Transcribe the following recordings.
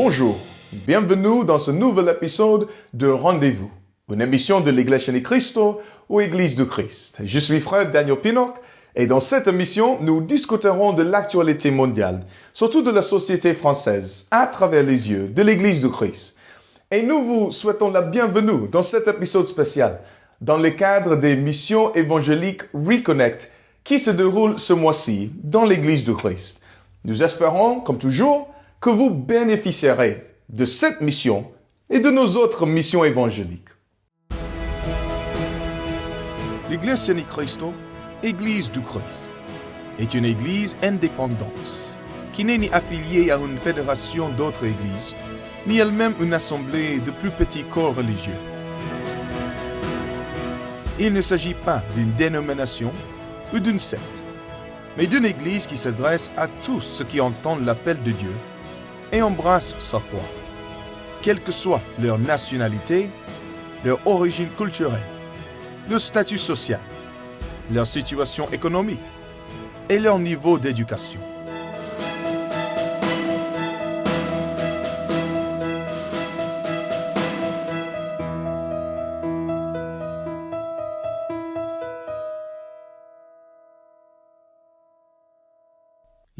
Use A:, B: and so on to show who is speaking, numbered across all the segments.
A: Bonjour, bienvenue dans ce nouvel épisode de Rendez-vous, une émission de l'Iglesia de Cristo ou Église de Christ. Je suis frère Daniel Pinnock et dans cette émission, nous discuterons de l'actualité mondiale, surtout de la société française, à travers les yeux de l'Église de Christ. Et nous vous souhaitons la bienvenue dans cet épisode spécial, dans le cadre des missions évangéliques Reconnect, qui se déroulent ce mois-ci dans l'Église de Christ. Nous espérons, comme toujours, que vous bénéficierez de cette mission et de nos autres missions évangéliques. L'Iglesia de Cristo, Église du Christ, est une église indépendante, qui n'est ni affiliée à une fédération d'autres églises, ni elle-même une assemblée de plus petits corps religieux. Il ne s'agit pas d'une dénomination ou d'une secte, mais d'une église qui s'adresse à tous ceux qui entendent l'appel de Dieu et embrassent sa foi, quelle que soit leur nationalité, leur origine culturelle, leur statut social, leur situation économique et leur niveau d'éducation.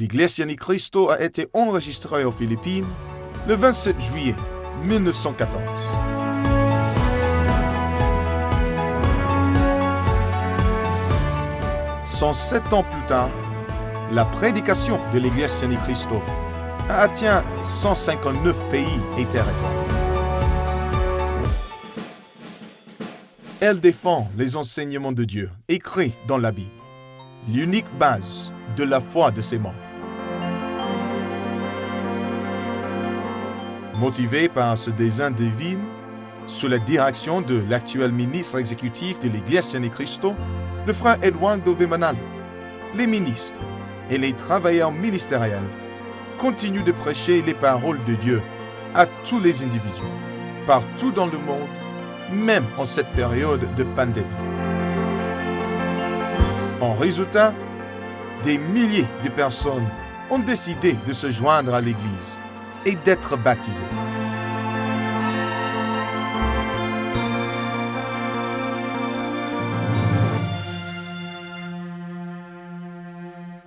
A: L'Iglesia de Cristo a été enregistrée aux Philippines le 27 juillet 1914. Sans 7 ans plus tard, la prédication de l'Iglesia de Cristo a atteint 159 pays et territoires. Elle défend les enseignements de Dieu écrits dans la Bible, l'unique base de la foi de ses membres. Motivé par ce dessein divin, sous la direction de l'actuel ministre exécutif de l'Iglesia de Cristo, le frère Eduardo Vimanalo, les ministres et les travailleurs ministériels continuent de prêcher les paroles de Dieu à tous les individus, partout dans le monde, même en cette période de pandémie. En résultat, des milliers de personnes ont décidé de se joindre à l'Église et d'être baptisées.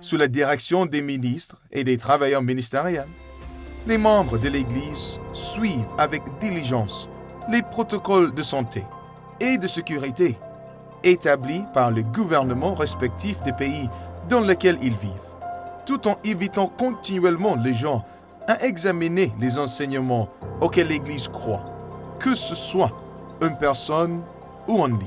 A: Sous la direction des ministres et des travailleurs ministériels, les membres de l'Église suivent avec diligence les protocoles de santé et de sécurité établis par les gouvernements respectifs des pays dans lesquels ils vivent, tout en invitant continuellement les gens à examiner les enseignements auxquels l'Église croit, que ce soit en personne ou en ligne.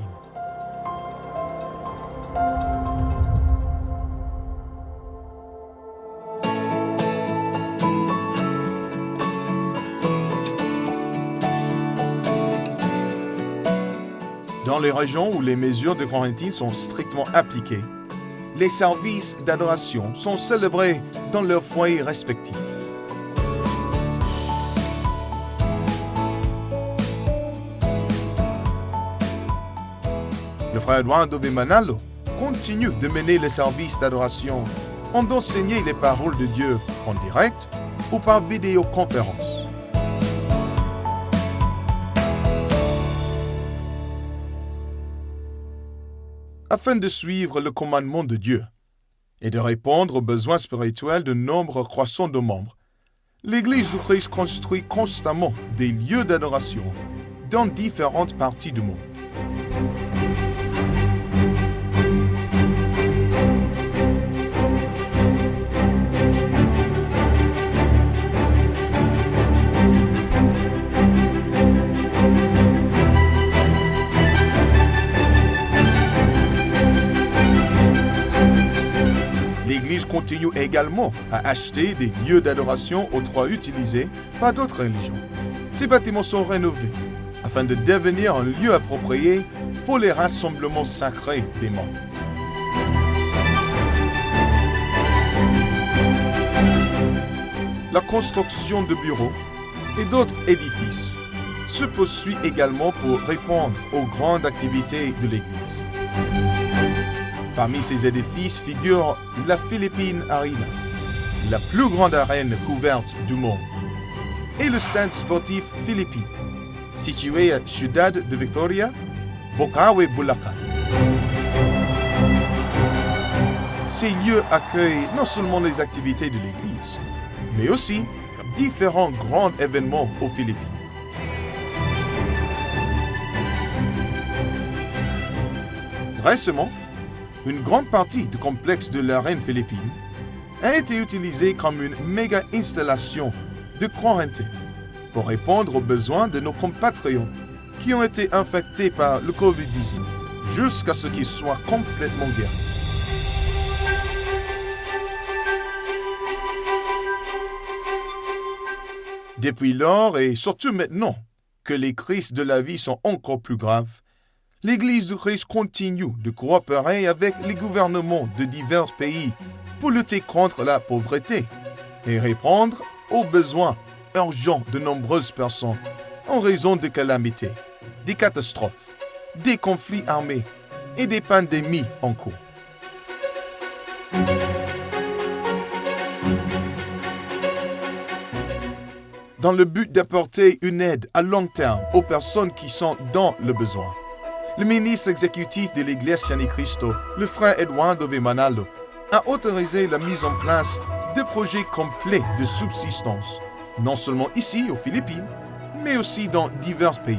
A: Dans les régions où les mesures de quarantaine sont strictement appliquées, les services d'adoration sont célébrés dans leurs foyers respectifs. Le frère Eduardo Vimanalo continue de mener les services d'adoration en d'enseigner les paroles de Dieu en direct ou par vidéoconférence. Afin de suivre le commandement de Dieu et de répondre aux besoins spirituels de nombre croissant de membres, l'Église du Christ construit constamment des lieux d'adoration dans différentes parties du monde. L'Église continue également à acheter des lieux d'adoration autrefois utilisés par d'autres religions. Ces bâtiments sont rénovés afin de devenir un lieu approprié pour les rassemblements sacrés des membres. La construction de bureaux et d'autres édifices se poursuit également pour répondre aux grandes activités de l'Église. Parmi ces édifices figure la Philippine Arena, la plus grande arène couverte du monde, et le stade sportif philippin, situé à Ciudad de Victoria, Bocaue Bulacan. Ces lieux accueillent non seulement les activités de l'Église, mais aussi différents grands événements aux Philippines. Récemment, une grande partie du complexe de l'arène philippine a été utilisée comme une méga installation de quarantaine pour répondre aux besoins de nos compatriotes qui ont été infectés par le Covid-19 jusqu'à ce qu'ils soient complètement guéris. Depuis lors et surtout maintenant que les crises de la vie sont encore plus graves, l'Église du Christ continue de coopérer avec les gouvernements de divers pays pour lutter contre la pauvreté et répondre aux besoins urgents de nombreuses personnes en raison de calamités, des catastrophes, des conflits armés et des pandémies en cours. Dans le but d'apporter une aide à long terme aux personnes qui sont dans le besoin, le ministre exécutif de l'Iglesia et Cristo, le frère Eduardo Vimanalo, a autorisé la mise en place de projets complets de subsistance, non seulement ici aux Philippines, mais aussi dans divers pays.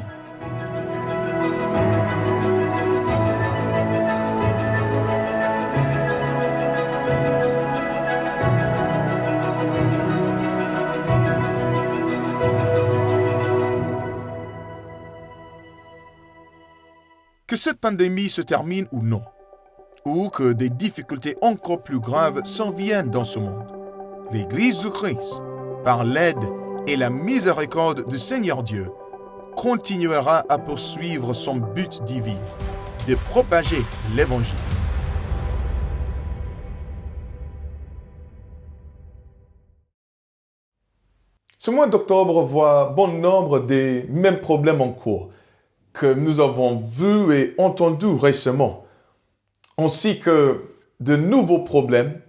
A: Que cette pandémie se termine ou non, ou que des difficultés encore plus graves surviennent dans ce monde, l'Église du Christ, par l'aide et la miséricorde du Seigneur Dieu, continuera à poursuivre son but divin, de propager l'Évangile. Ce mois d'octobre voit bon nombre des mêmes problèmes en cours que nous avons vus et entendus récemment, ainsi que de nouveaux problèmes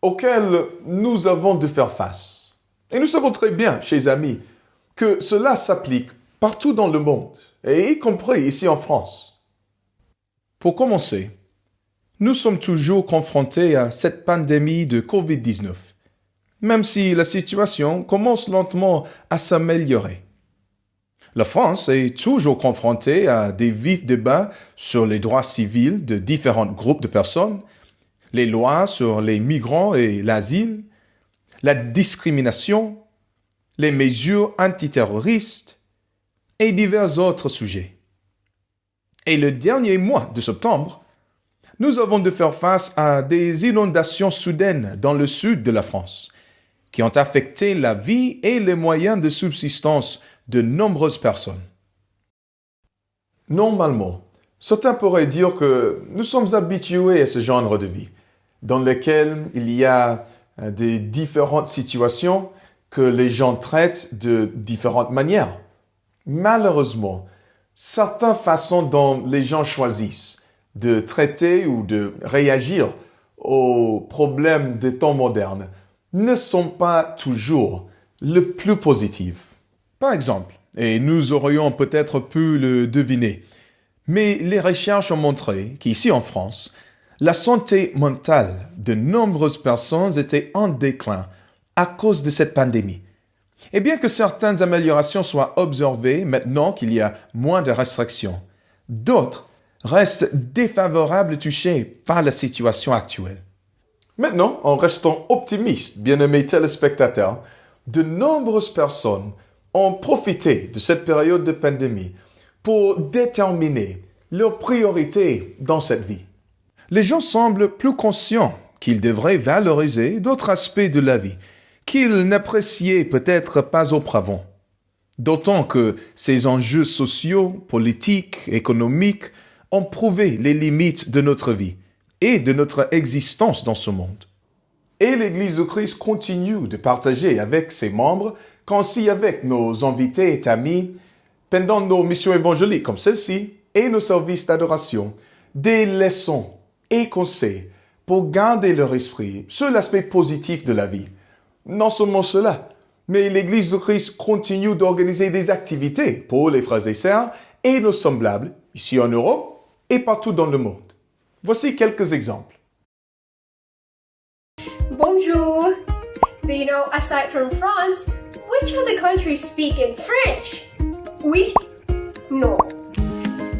A: auxquels nous avons de faire face. Et nous savons très bien, chers amis, que cela s'applique partout dans le monde, et y compris ici en France. Pour commencer, nous sommes toujours confrontés à cette pandémie de Covid-19, même si la situation commence lentement à s'améliorer. La France est toujours confrontée à des vifs débats sur les droits civils de différents groupes de personnes, les lois sur les migrants et l'asile, la discrimination, les mesures antiterroristes et divers autres sujets. Et le dernier mois de septembre, nous avons de faire face à des inondations soudaines dans le sud de la France, qui ont affecté la vie et les moyens de subsistance de nombreuses personnes. Normalement, certains pourraient dire que nous sommes habitués à ce genre de vie, dans lequel il y a des différentes situations que les gens traitent de différentes manières. Malheureusement, certaines façons dont les gens choisissent de traiter ou de réagir aux problèmes des temps modernes ne sont pas toujours le plus positives. Par exemple, et nous aurions peut-être pu le deviner, mais les recherches ont montré qu'ici en France, la santé mentale de nombreuses personnes était en déclin à cause de cette pandémie. Et bien que certaines améliorations soient observées maintenant qu'il y a moins de restrictions, d'autres restent défavorables touchés par la situation actuelle. Maintenant, en restant optimiste, bien-aimés téléspectateurs, de nombreuses personnes ont profité de cette période de pandémie pour déterminer leurs priorités dans cette vie. Les gens semblent plus conscients qu'ils devraient valoriser d'autres aspects de la vie qu'ils n'appréciaient peut-être pas auparavant. D'autant que ces enjeux sociaux, politiques, économiques ont prouvé les limites de notre vie et de notre existence dans ce monde. Et l'Église du Christ continue de partager avec ses membres, qu'ainsi avec nos invités et amis, pendant nos missions évangéliques comme celle-ci et nos services d'adoration, des leçons et conseils pour garder leur esprit sur l'aspect positif de la vie. Non seulement cela, Mais l'Église de Christ continue d'organiser des activités pour les frères et sœurs et nos semblables, ici en Europe et partout dans le monde. Voici quelques exemples.
B: Bonjour! Do you know, aside from France, which other countries speak in French? Oui? No.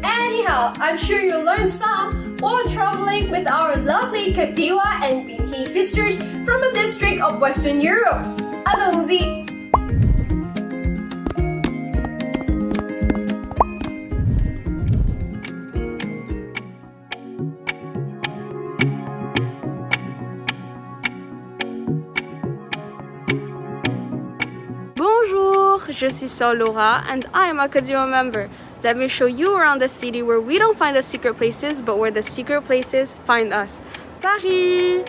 B: Anyhow, I'm sure you'll learn some while traveling with our lovely Kadiwa and Binhi sisters from a district of Western Europe. Allons-y!
C: Bonjour, je suis Sol Laura and I am a Kadiwa member. Let me show you around the city where we don't find the secret places, but where the secret places find us. Paris!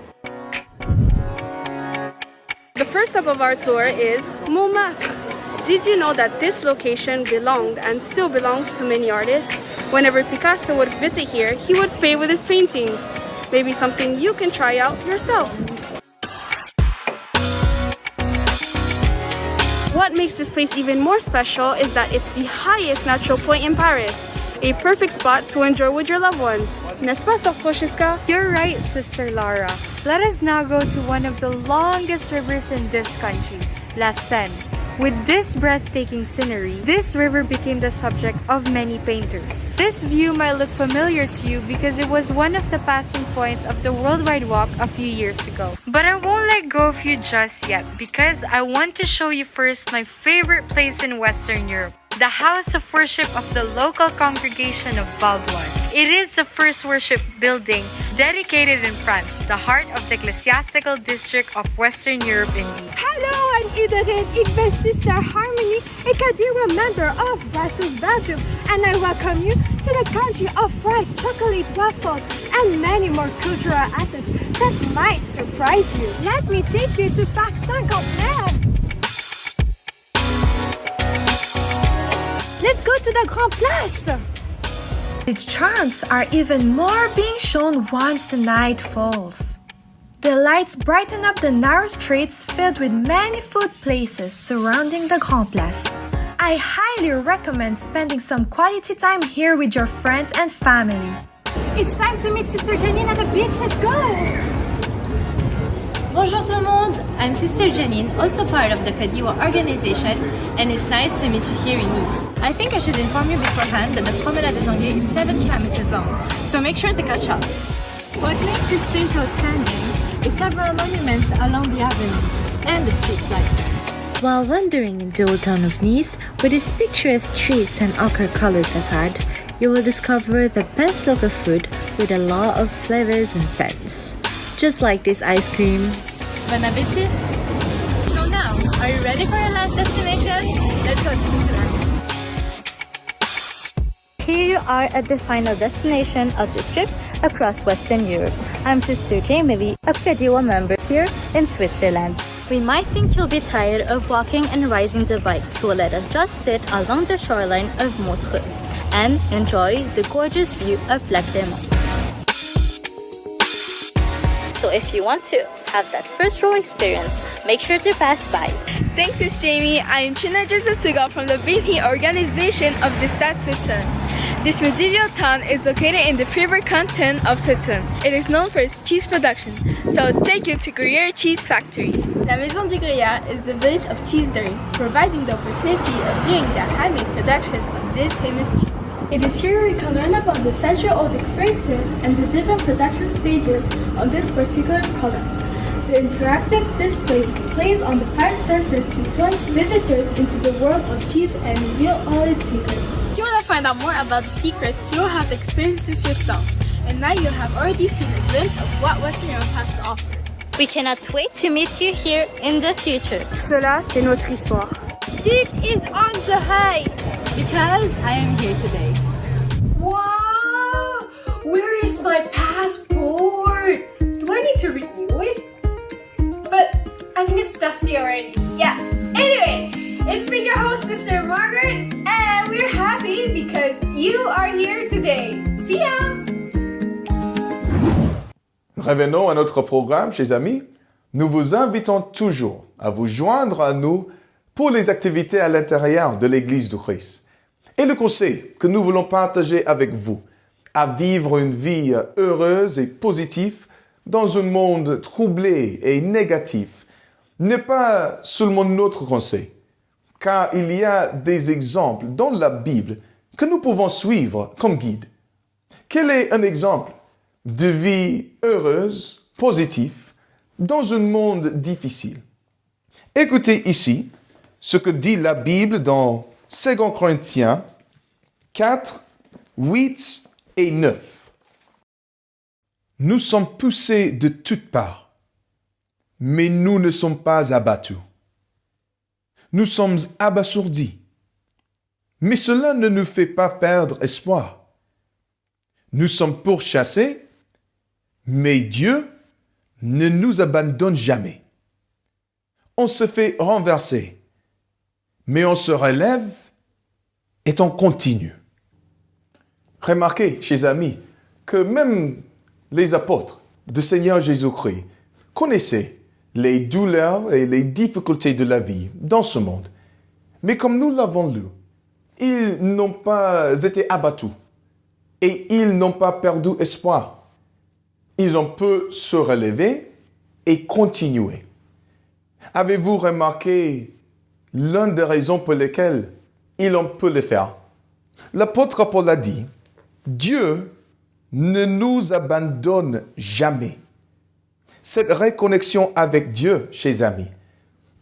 C: The first stop of our tour is Montmartre. Did you know that this location belonged and still belongs to many artists? Whenever Picasso would visit here, he would pay with his paintings. Maybe something you can try out yourself. What makes this place even more special is that it's the highest natural point in Paris. A perfect spot to enjoy with your loved ones. N'est-ce pas, Sœur Francesca?
D: You're right, Sister Laura. Let us now go to one of the longest rivers in this country, La Seine. With this breathtaking scenery, this river became the subject of many painters. This view might look familiar to you because it was one of the passing points of the Worldwide Walk a few years ago. But I won't let go of you just yet because I want to show you first my favorite place in Western Europe, the house of worship of the local congregation of Vaudois. It is the first worship building dedicated in France, the heart of the ecclesiastical district of Western Europe indeed.
E: Hello, I'm Iglesia Sister Harmony, a Kadiwa member of Brussels, Belgium, and I welcome you to the country of fresh chocolate waffles and many more cultural assets that might surprise you. Let me take you to Parc Saint-Quentin. Let's go to the Grand Place.
F: Its charms are even more being shown once the night falls. The lights brighten up the narrow streets filled with many food places surrounding the Grand Place. I highly recommend spending some quality time here with your friends and family.
E: It's time to meet Sister Janine at the beach. Let's go!
G: Bonjour tout le monde, I'm Sister Janine, also part of the Kadiwa organization, and it's nice to meet you here in Nice. I think I should inform you beforehand that the Promenade des Anglais is 7 kilometers long, so make sure to catch up. What makes this place outstanding is several monuments along the avenue and the street lights.
H: While wandering in the old town of Nice, with its picturesque streets and ochre-colored facade, you will discover the best local food with a lot of flavors and scents. Just like this ice cream.
G: Bon appétit! So now, are you ready for your last destination? Let's go to Switzerland.
I: Here you are at the final destination of this trip across Western Europe. I'm Sister Jamie Lee, a Kadiwa member here in Switzerland. We might think you'll be tired of walking and riding the bike, so let us just sit along the shoreline of Montreux and enjoy the gorgeous view of Lac Léman. So if you want to have that first row experience, make sure to pass by.
C: Thanks, Ms. Jamie. I am China Jessica from the Binhi organization of Gestalt Switzerland. This medieval town is located in the favorite canton of Switzerland. It is known for its cheese production, so I'll take you to Gruyère Cheese Factory. La Maison du Gruyère is the village of cheese dairy, providing the opportunity of viewing the handmade production of this famous cheese. It is here we can learn about the century old experiences and the different production stages of this particular product. The interactive display plays on the 5 senses to plunge visitors into the world of cheese and reveal all its secrets. If you want to find out more about the secrets, you'll have to experience this yourself. And now you have already seen a glimpse of what Western Europe has to offer.
I: We cannot wait to meet you here in the future.
C: Cela, c'est notre histoire.
E: It is on the height.
G: Because I am here today.
B: Wow! Where is my passport? Do I need to renew it? But I think it's dusty already. Yeah. Anyway, it's been your host, Sister Margaret, and we're happy because you are here today. See ya!
A: Revenons à notre programme, chers amis. Nous vous invitons toujours à vous joindre à nous pour les activités à l'intérieur de l'Église du Christ. Et le conseil que nous voulons partager avec vous, à vivre une vie heureuse et positive dans un monde troublé et négatif, n'est pas seulement notre conseil, car il y a des exemples dans la Bible que nous pouvons suivre comme guide. Quel est un exemple de vie heureuse, positive, dans un monde difficile? Écoutez ici ce que dit la Bible dans 2 Corinthiens 4, 8 et 9. Nous sommes poussés de toutes parts, mais nous ne sommes pas abattus. Nous sommes abasourdis, mais cela ne nous fait pas perdre espoir. Nous sommes pourchassés, mais Dieu ne nous abandonne jamais. On se fait renverser, mais on se relève et on continue. Remarquez, chers amis, que même les apôtres du Seigneur Jésus-Christ connaissaient les douleurs et les difficultés de la vie dans ce monde. Mais comme nous l'avons lu, ils n'ont pas été abattus et ils n'ont pas perdu espoir. Ils ont pu se relever et continuer. Avez-vous remarqué l'une des raisons pour lesquelles ils ont pu le faire? L'apôtre Paul a dit, Dieu ne nous abandonne jamais. Cette reconnexion avec Dieu, chers amis,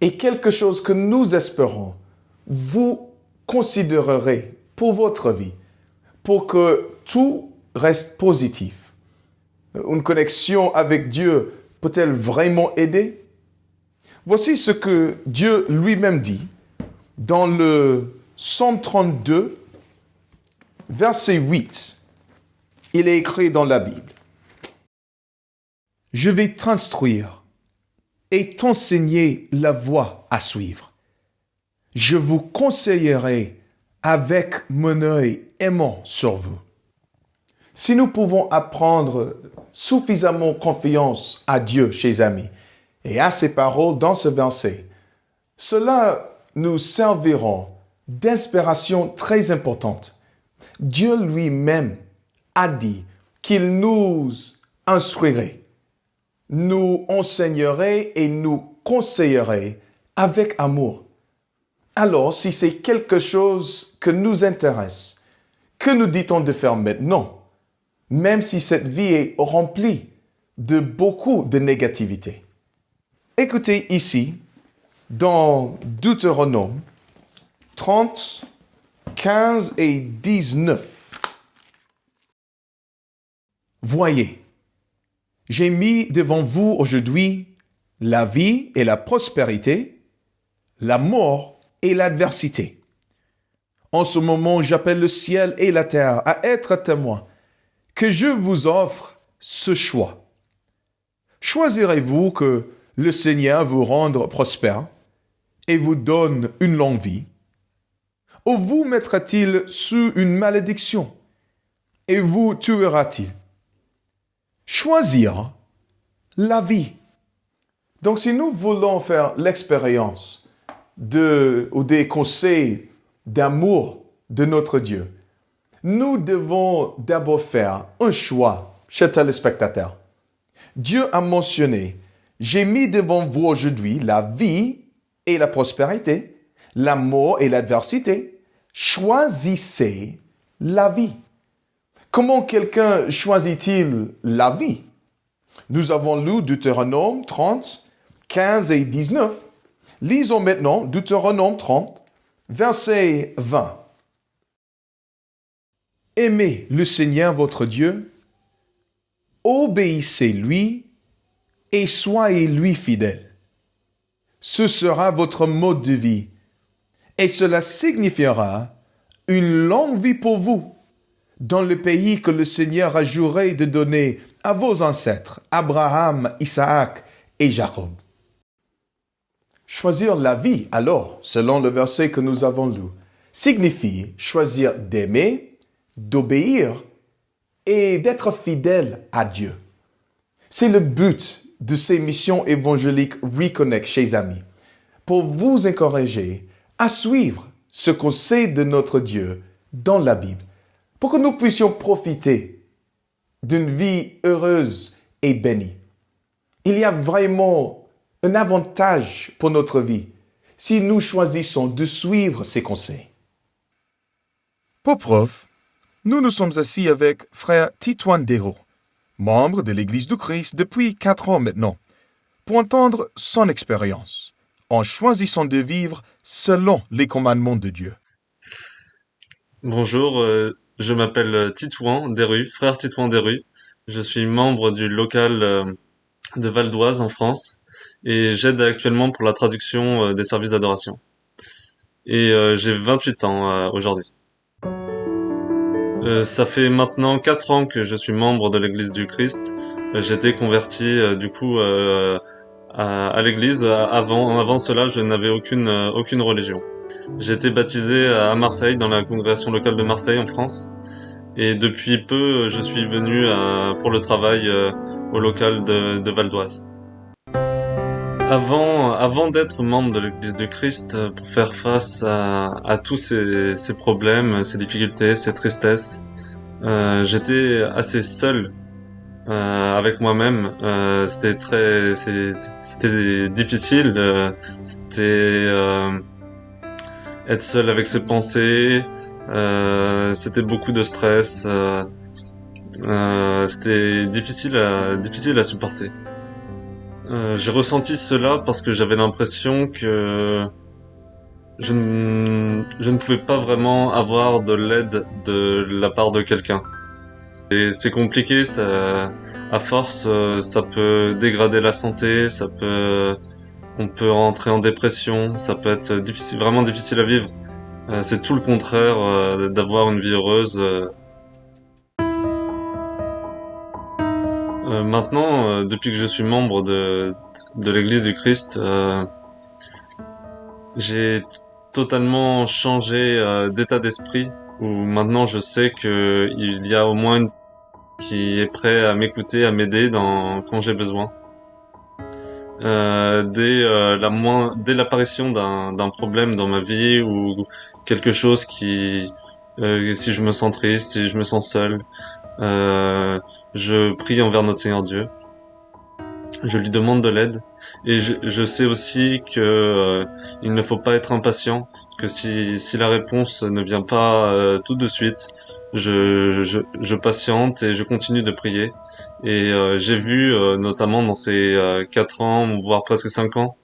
A: est quelque chose que nous espérons vous considérerez pour votre vie, pour que tout reste positif. Une connexion avec Dieu peut-elle vraiment aider? Voici ce que Dieu lui-même dit dans le Psaume 32, verset 8. Il est écrit dans la Bible. Je vais t'instruire et t'enseigner la voie à suivre. Je vous conseillerai avec mon œil aimant sur vous. Si nous pouvons apprendre suffisamment confiance à Dieu, chers amis, et à ses paroles dans ce verset, cela nous servira d'inspiration très importante. Dieu lui-même a dit qu'il nous instruirait, nous enseignerait et nous conseillerait avec amour. Alors, si c'est quelque chose que nous intéresse, que nous dit-on de faire maintenant, même si cette vie est remplie de beaucoup de négativité? Écoutez ici, dans Deutéronome 30, 15 et 19. Voyez, j'ai mis devant vous aujourd'hui la vie et la prospérité, la mort et l'adversité. En ce moment, j'appelle le ciel et la terre à être témoins que je vous offre ce choix. Choisirez-vous que le Seigneur vous rende prospère et vous donne une longue vie, ou vous mettra-t-il sous une malédiction et vous tuera-t-il? Choisir la vie. Donc, si nous voulons faire l'expérience ou des conseils d'amour de notre Dieu, nous devons d'abord faire un choix, chers téléspectateurs. Dieu a mentionné, j'ai mis devant vous aujourd'hui la vie et la prospérité, la mort et l'adversité. Choisissez la vie. Comment quelqu'un choisit-il la vie? Nous avons lu Deutéronome 30, 15 et 19. Lisons maintenant Deutéronome 30, verset 20. Aimez le Seigneur votre Dieu, obéissez-lui et soyez-lui fidèles. Ce sera votre mode de vie et cela signifiera une longue vie pour vous dans le pays que le Seigneur a juré de donner à vos ancêtres, Abraham, Isaac et Jacob. Choisir la vie, alors, selon le verset que nous avons lu, signifie choisir d'aimer, d'obéir et d'être fidèle à Dieu. C'est le but de ces missions évangéliques Reconnect, chers amis. pour vous encourager à suivre ce conseil de notre Dieu dans la Bible, pour que nous puissions profiter d'une vie heureuse et bénie. Il y a vraiment un avantage pour notre vie si nous choisissons de suivre ces conseils. Pour preuve, nous sommes assis avec frère Titouan Dero, membre de l'Église du Christ depuis 4 ans maintenant, pour entendre son expérience en choisissant de vivre selon les commandements de Dieu.
J: Bonjour, je m'appelle Titouan Deru, frère Titouan Deru. Je suis membre du local de Val d'Oise en France et j'aide actuellement pour la traduction des services d'adoration. Et j'ai 28 ans aujourd'hui. Ça fait maintenant 4 ans que je suis membre de l'Église du Christ. J'ai été converti à l'Église. Avant cela, je n'avais aucune religion. J'ai été baptisé à Marseille, dans la congrégation locale de Marseille en France. Et depuis peu, je suis venu pour le travail au local de Val d'Oise. Avant d'être membre de l'Église du Christ, pour faire face à tous ces problèmes, ces difficultés, ces tristesses, j'étais assez seul avec moi-même. C'était difficile. C'était être seul avec ses pensées. C'était beaucoup de stress. C'était difficile à supporter. J'ai ressenti cela parce que j'avais l'impression que je ne pouvais pas vraiment avoir de l'aide de la part de quelqu'un. Et c'est compliqué, à force, ça peut dégrader la santé, on peut rentrer en dépression, ça peut être vraiment difficile à vivre. C'est tout le contraire d'avoir une vie heureuse. Maintenant, depuis que je suis membre de l'Église du Christ, j'ai totalement changé d'état d'esprit, où maintenant je sais qu'il y a au moins une qui est prêt à m'écouter, à m'aider quand j'ai besoin. Dès l'apparition d'un problème dans ma vie ou quelque chose si je me sens triste, si je me sens seul, je prie envers notre Seigneur Dieu. Je lui demande de l'aide et je sais aussi que il ne faut pas être impatient, que si la réponse ne vient pas tout de suite, je patiente et je continue de prier. Et j'ai vu notamment dans ces 4 ans, voire presque 5 ans,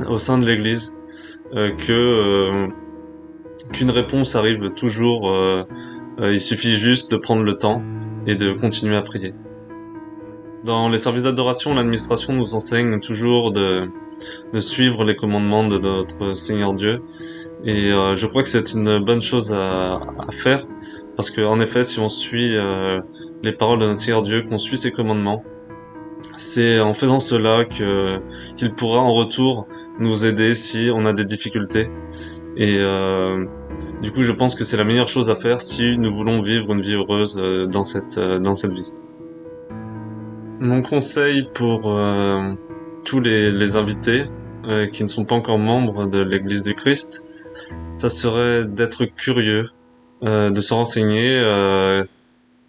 J: au sein de l'Église, qu'une réponse arrive toujours. Il suffit juste de prendre le temps et de continuer à prier. Dans les services d'adoration, l'administration nous enseigne toujours de suivre les commandements de notre Seigneur Dieu. Et je crois que c'est une bonne chose à faire, parce que en effet, si on suit les paroles de notre Seigneur Dieu, qu'on suit ses commandements, c'est en faisant cela qu'il pourra en retour nous aider si on a des difficultés. Et du coup, je pense que c'est la meilleure chose à faire si nous voulons vivre une vie heureuse dans cette vie. Mon conseil pour tous les invités qui ne sont pas encore membres de l'Église du Christ, ça serait d'être curieux, de se renseigner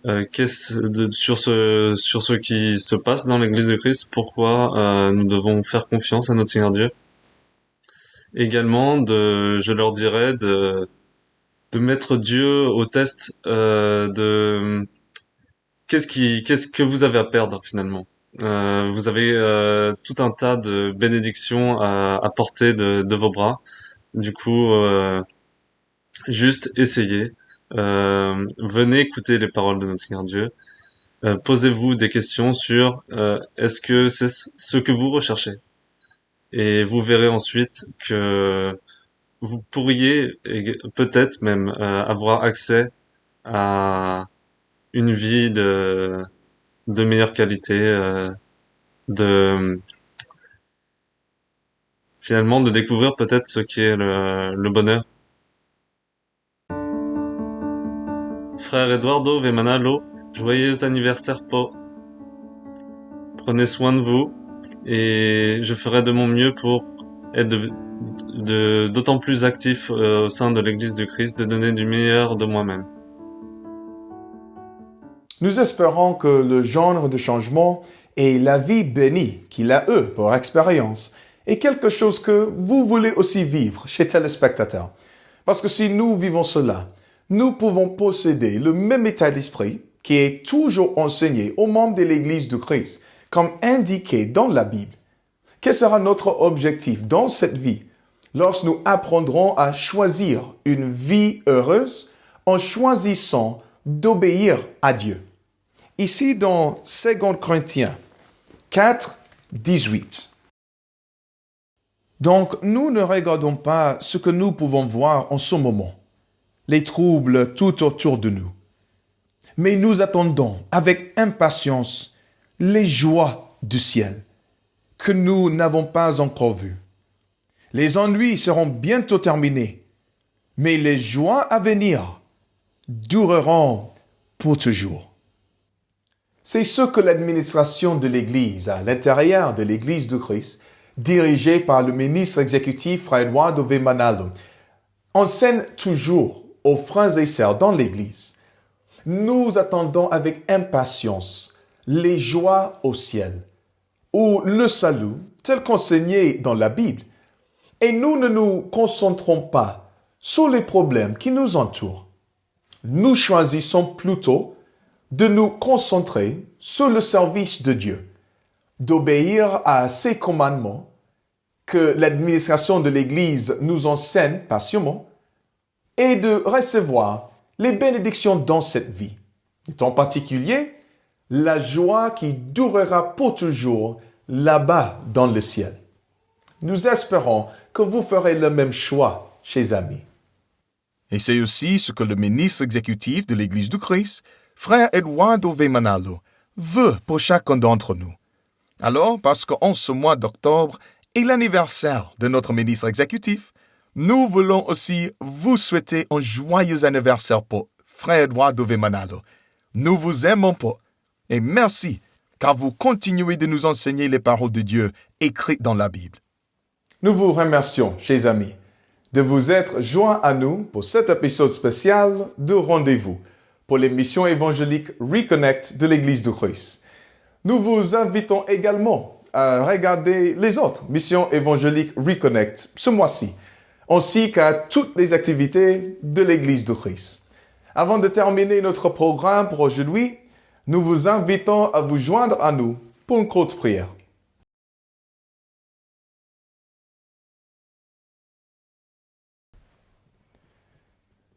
J: sur ce qui se passe dans l'Église du Christ, pourquoi nous devons faire confiance à notre Seigneur Dieu. Également, je leur dirais de mettre Dieu au test qu'est-ce que vous avez à perdre finalement. Vous avez tout un tas de bénédictions à portée de vos bras. Du coup, juste essayez. Venez écouter les paroles de notre Seigneur Dieu. Posez-vous des questions sur est-ce que c'est ce que vous recherchez. Et vous verrez ensuite que vous pourriez peut-être même avoir accès à une vie de meilleure qualité, finalement de découvrir peut-être ce qu'est le bonheur. Frère Eduardo Vemanalo, joyeux anniversaire Po. Prenez soin de vous et je ferai de mon mieux pour être d'autant plus actif au sein de l'Église du Christ, de donner du meilleur de moi-même.
A: Nous espérons que le genre de changement et la vie bénie qu'il a eux pour expérience est quelque chose que vous voulez aussi vivre chez téléspectateurs. Parce que si nous vivons cela, nous pouvons posséder le même état d'esprit qui est toujours enseigné aux membres de l'Église du Christ, comme indiqué dans la Bible. Quel sera notre objectif dans cette vie lorsque nous apprendrons à choisir une vie heureuse en choisissant d'obéir à Dieu? Ici dans 2 Corinthiens 4, 18. Donc, nous ne regardons pas ce que nous pouvons voir en ce moment, les troubles tout autour de nous. Mais nous attendons avec impatience les joies du ciel que nous n'avons pas encore vues. Les ennuis seront bientôt terminés, mais les joies à venir dureront pour toujours. C'est ce que l'administration de l'Église, à l'intérieur de l'Église du Christ, dirigée par le ministre exécutif Regardez Le Rendez-vous, enseigne toujours aux frères et sœurs dans l'Église. Nous attendons avec impatience les joies au ciel, ou le salut tel qu'enseigné dans la Bible. Et nous ne nous concentrons pas sur les problèmes qui nous entourent. Nous choisissons plutôt de nous concentrer sur le service de Dieu, d'obéir à ses commandements que l'administration de l'Église nous enseigne patiemment et de recevoir les bénédictions dans cette vie, et en particulier la joie qui durera pour toujours là-bas dans le ciel. Nous espérons que vous ferez le même choix, chers amis. Et c'est aussi ce que le ministre exécutif de l'Église du Christ, Frère Eduardo Vemanalo, veut pour chacun d'entre nous. Alors, parce qu'en ce mois d'octobre est l'anniversaire de notre ministre exécutif, nous voulons aussi vous souhaiter un joyeux anniversaire pour Frère Eduardo Vemanalo. Nous vous aimons pour et merci car vous continuez de nous enseigner les paroles de Dieu écrites dans la Bible. Nous vous remercions, chers amis, de vous être joints à nous pour cet épisode spécial de Rendez-vous pour l'émission évangélique Reconnect de l'Église du Christ. Nous vous invitons également à regarder les autres missions évangéliques Reconnect ce mois-ci, ainsi qu'à toutes les activités de l'Église du Christ. Avant de terminer notre programme pour aujourd'hui, nous vous invitons à vous joindre à nous pour une courte prière.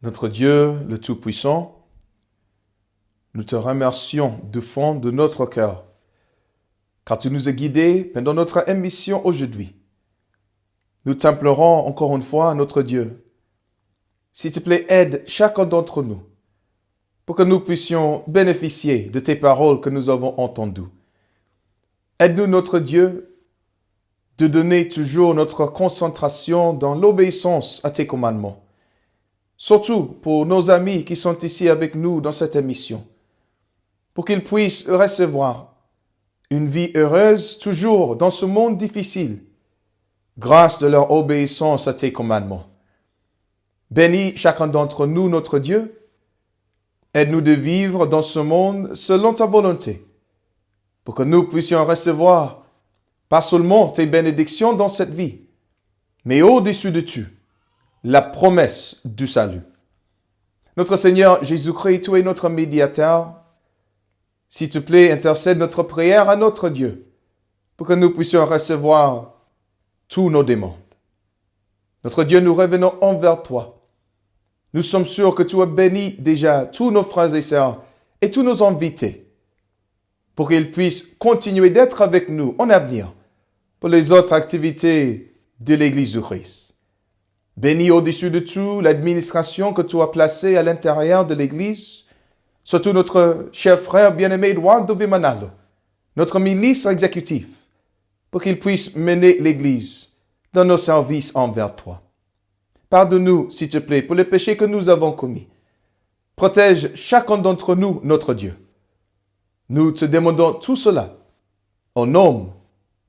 A: Notre Dieu, le Tout-Puissant, nous te remercions du fond de notre cœur, car tu nous as guidés pendant notre émission aujourd'hui. Nous t'implorons encore une fois, notre Dieu, s'il te plaît, aide chacun d'entre nous pour que nous puissions bénéficier de tes paroles que nous avons entendues. Aide-nous, notre Dieu, de donner toujours notre concentration dans l'obéissance à tes commandements, surtout pour nos amis qui sont ici avec nous dans cette émission, pour qu'ils puissent recevoir une vie heureuse toujours dans ce monde difficile, grâce de leur obéissance à tes commandements. Bénis chacun d'entre nous, notre Dieu. Aide-nous de vivre dans ce monde selon ta volonté, pour que nous puissions recevoir pas seulement tes bénédictions dans cette vie, mais au-dessus de tout, la promesse du salut. Notre Seigneur Jésus-Christ, tu es notre médiateur. S'il te plaît, intercède notre prière à notre Dieu, pour que nous puissions recevoir tous nos demandes. Notre Dieu, nous revenons envers toi. Nous sommes sûrs que tu as béni déjà tous nos frères et sœurs et tous nos invités, pour qu'ils puissent continuer d'être avec nous en avenir pour les autres activités de l'Église du Christ. Bénis au-dessus de tout l'administration que tu as placée à l'intérieur de l'Église, surtout notre cher frère bien-aimé Eduardo Vemanalo, notre ministre exécutif, pour qu'il puisse mener l'Église dans nos services envers toi. Pardonne-nous, s'il te plaît, pour les péchés que nous avons commis. Protège chacun d'entre nous, notre Dieu. Nous te demandons tout cela au nom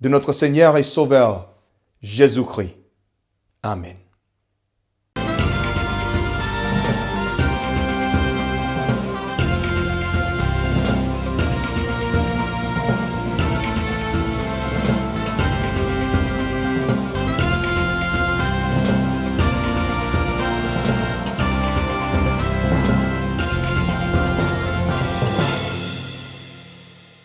A: de notre Seigneur et Sauveur, Jésus-Christ. Amen.